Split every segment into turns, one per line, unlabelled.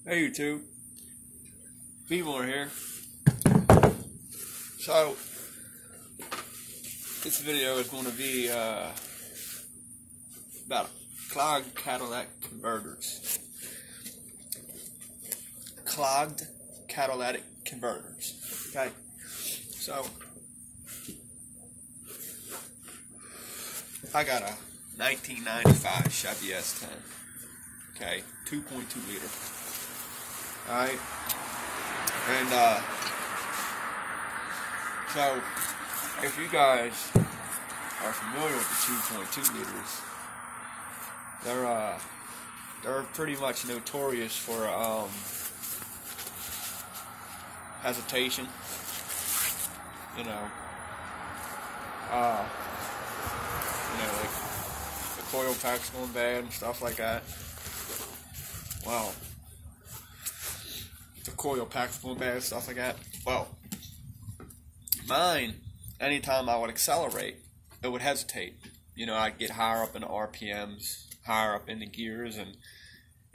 Hey YouTube, Beaver here. So, this video is going to be about clogged catalytic converters. Clogged catalytic converters. Okay, so I got a 1995 Chevy S10. Okay, 2.2 liter. Alright, and so if you guys are familiar with the 2.2 liters, they're pretty much notorious for hesitation. Like the coil pack's going bad and stuff like that. Well, the coil pack's going bad and stuff like that. Well, mine, anytime I would accelerate, it would hesitate. I'd get higher up in the RPMs, higher up in the gears, and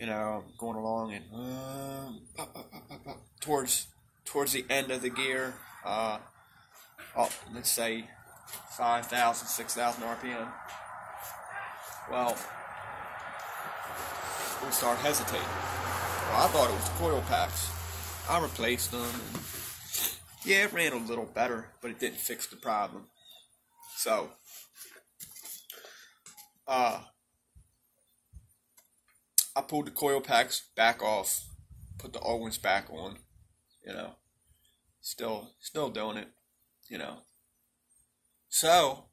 I'm going along and towards the end of the gear, let's say 5,000, 6,000 RPM. Well, it would start hesitating. Well, I thought it was the coil packs. I replaced them, and yeah, it ran a little better, but it didn't fix the problem. So, I pulled the coil packs back off, put the old ones back on, still doing it, So,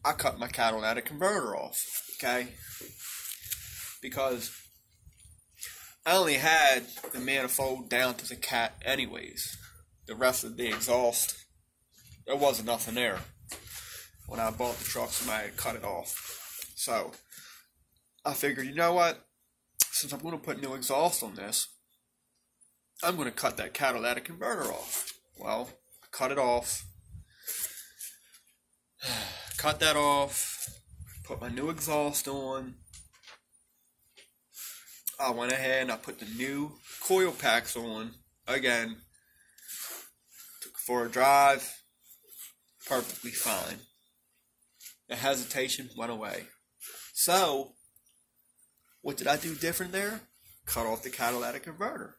I cut my catalytic converter off, okay, because I only had the manifold down to the cat anyways. The rest of the exhaust, there wasn't nothing there. When I bought the truck, somebody had cut it off. So, I figured, you know what? Since I'm going to put new exhaust on this, I'm going to cut that catalytic converter off. Well, I cut it off. Cut that off. Put my new exhaust on. I went ahead and I put the new coil packs on again. Took it for a drive. Perfectly fine. The hesitation went away. So, what did I do different there? Cut off the catalytic converter.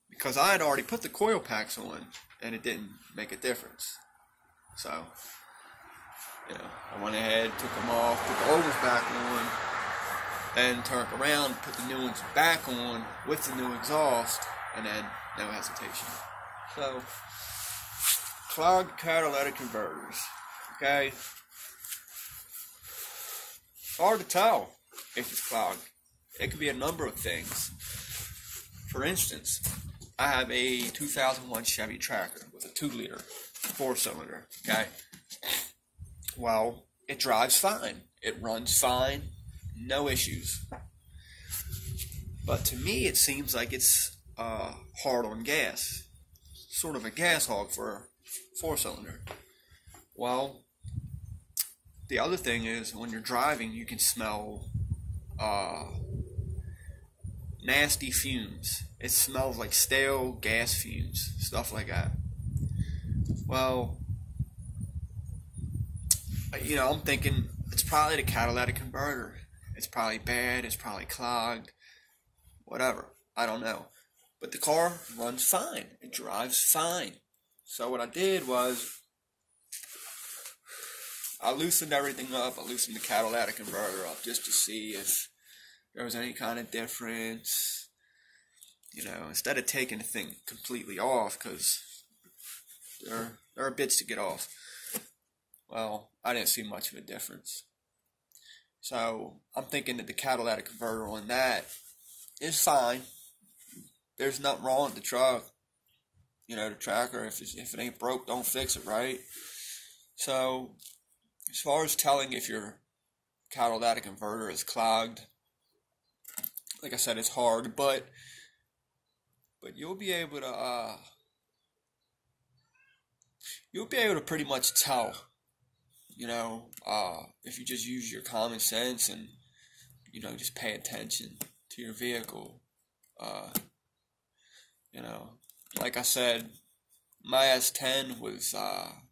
Because I had already put the coil packs on and it didn't make a difference. So, I went ahead, took them off, put the old ones back on, then turned around, put the new ones back on with the new exhaust, and then no hesitation. So, clogged catalytic converters. Okay? It's hard to tell if it's clogged. It could be a number of things. For instance, I have a 2001 Chevy Tracker with a 2-liter 4-cylinder. Okay? Well, it drives fine. It runs fine. No issues. But to me, it seems like it's hard on gas. Sort of a gas hog for a 4-cylinder. Well, the other thing is, when you're driving, you can smell nasty fumes. It smells like stale gas fumes, stuff like that. Well, I'm thinking it's probably the catalytic converter. It's probably bad, it's probably clogged, whatever, I don't know. But the car runs fine, it drives fine. So what I did was, I loosened everything up, I loosened the catalytic converter up just to see if there was any kind of difference. Instead of taking the thing completely off, because there are bits to get off. Well, I didn't see much of a difference. So, I'm thinking that the catalytic converter on that is fine. There's nothing wrong with the truck. The tracker, if it ain't broke, don't fix it, right? So, as far as telling if your catalytic converter is clogged, like I said, it's hard, but you'll be able to pretty much tell. If you just use your common sense and, just pay attention to your vehicle. You know, like I said, my S10 was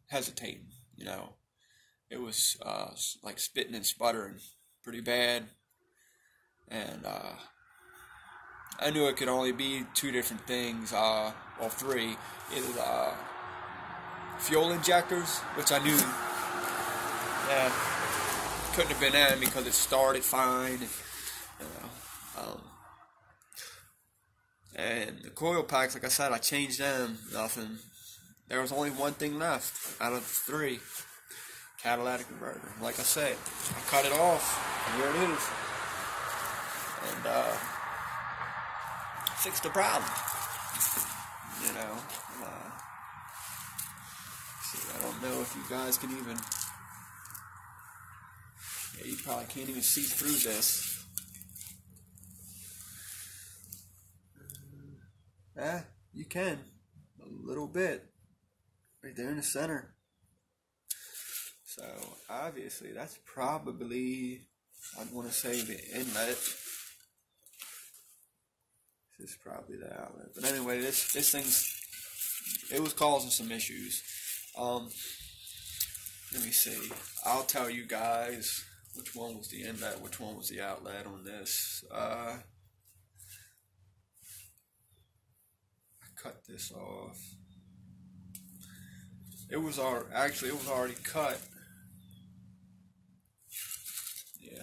hesitating. You know, it was like spitting and sputtering pretty bad, and I knew it could only be two different things, well, three. Either fuel injectors, which I knew couldn't have been them because it started fine, you know. And the coil packs, like I said, I changed them, nothing. There was only one thing left out of the three, catalytic converter. Like I said, I cut it off, and here it is. And fixed the problem, you know. See, I don't know if you guys can even, yeah, you probably can't even see through this. You can, a little bit, right there in the center. So, obviously, that's probably, I'd want to say, the inlet. This is probably the outlet. But anyway, this thing's, it was causing some issues. Let me see. I'll tell you guys which one was the inlet, which one was the outlet on this. I cut this off. It was already cut. Yeah.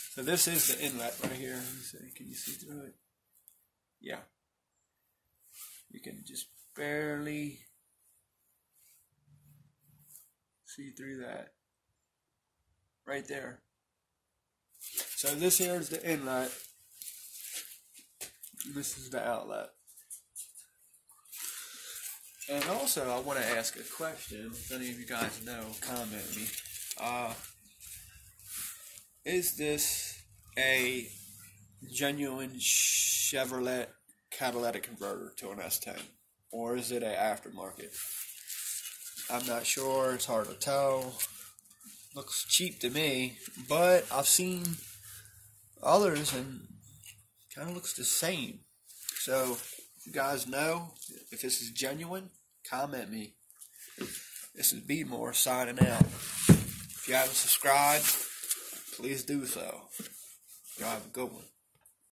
So this is the inlet right here. Let me see. Can you see through it? Yeah. You can just barely see through that. Right there. So this here is the inlet. This is the outlet. And also, I want to ask a question. If any of you guys know, comment me. Is this a genuine Chevrolet catalytic converter to an S10? Or is it an aftermarket? I'm not sure. It's hard to tell. Looks cheap to me. But I've seen others and kind of looks the same. So, if you guys know if this is genuine, comment me. This is B-More signing out. If you haven't subscribed, please do so. Y'all have a good one.